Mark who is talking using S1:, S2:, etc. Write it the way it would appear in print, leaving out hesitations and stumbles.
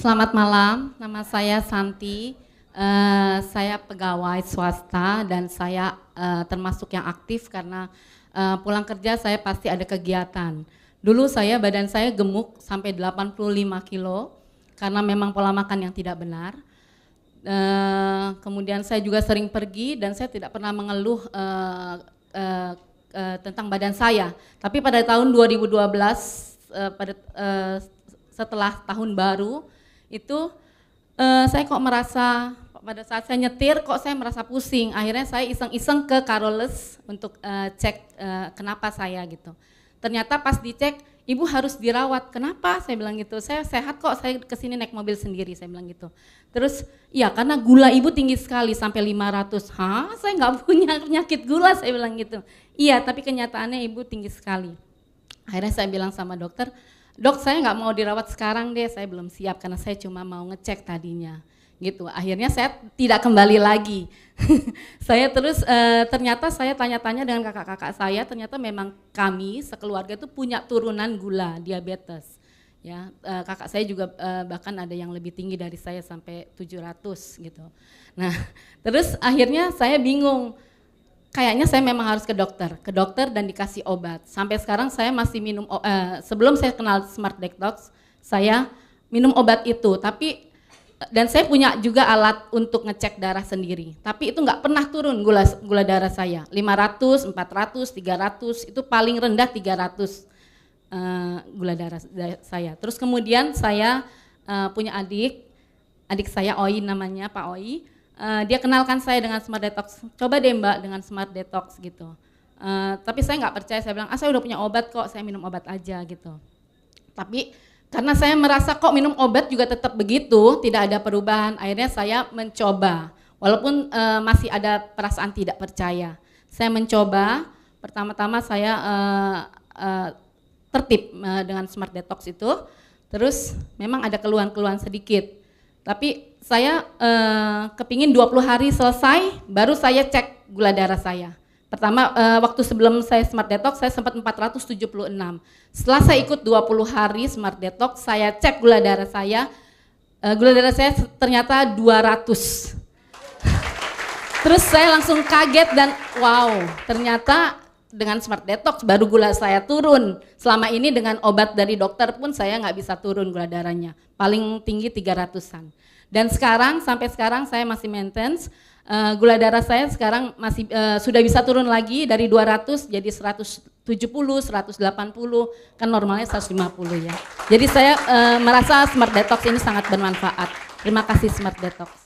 S1: Selamat malam, nama saya Santi. Saya pegawai swasta dan saya termasuk yang aktif karena pulang kerja saya pasti ada kegiatan. Dulu badan saya gemuk sampai 85 kilo karena memang pola makan yang tidak benar. Kemudian saya juga sering pergi dan saya tidak pernah mengeluh tentang badan saya. Tapi pada tahun 2012 setelah tahun baru itu saya kok merasa pada saat saya nyetir kok saya merasa pusing. Akhirnya saya iseng-iseng ke Carolus untuk cek kenapa saya gitu. Ternyata pas dicek, ibu harus dirawat. Kenapa? Saya bilang gitu. Saya sehat kok, saya kesini naik mobil sendiri, saya bilang gitu. Terus, iya karena gula ibu tinggi sekali sampai 500. Hah? Saya nggak punya penyakit gula, saya bilang gitu. Iya, tapi kenyataannya ibu tinggi sekali. Akhirnya saya bilang sama dokter, dok saya nggak mau dirawat sekarang deh, saya belum siap karena saya cuma mau ngecek tadinya. Gitu. Akhirnya saya tidak kembali lagi. Saya terus ternyata saya tanya-tanya dengan kakak-kakak saya, ternyata memang kami sekeluarga itu punya turunan gula, diabetes. Ya, kakak saya juga bahkan ada yang lebih tinggi dari saya sampai 700 gitu. Nah, terus akhirnya saya bingung. Kayaknya saya memang harus ke dokter dan dikasih obat. Sampai sekarang saya masih minum sebelum saya kenal Smart Detox, saya minum obat itu, dan saya punya juga alat untuk ngecek darah sendiri. Tapi itu nggak pernah turun gula darah saya. 500, 400, 300, itu paling rendah 300 gula darah saya. Terus kemudian saya punya adik saya Oi namanya, Pak Oi. Dia kenalkan saya dengan Smart Detox. Coba deh Mbak dengan Smart Detox gitu. Tapi saya nggak percaya, saya bilang, saya udah punya obat kok, saya minum obat aja gitu. Tapi karena saya merasa kok minum obat juga tetap begitu, tidak ada perubahan, akhirnya saya mencoba. Walaupun masih ada perasaan tidak percaya. Saya mencoba, pertama-tama saya tertib dengan Smart Detox itu, terus memang ada keluhan-keluhan sedikit. Tapi saya kepingin 20 hari selesai, baru saya cek gula darah saya. Pertama, waktu sebelum saya Smart Detox, saya sempat 476. Setelah saya ikut 20 hari Smart Detox, saya cek gula darah saya ternyata 200. Terus saya langsung kaget dan wow, ternyata dengan Smart Detox baru gula saya turun. Selama ini dengan obat dari dokter pun saya nggak bisa turun gula darahnya. Paling tinggi 300-an. Dan sampai sekarang saya masih maintenance. Gula darah saya sekarang masih sudah bisa turun lagi dari 200 jadi 170, 180, kan normalnya 150 ya. Jadi saya merasa Smart Detox ini sangat bermanfaat. Terima kasih Smart Detox.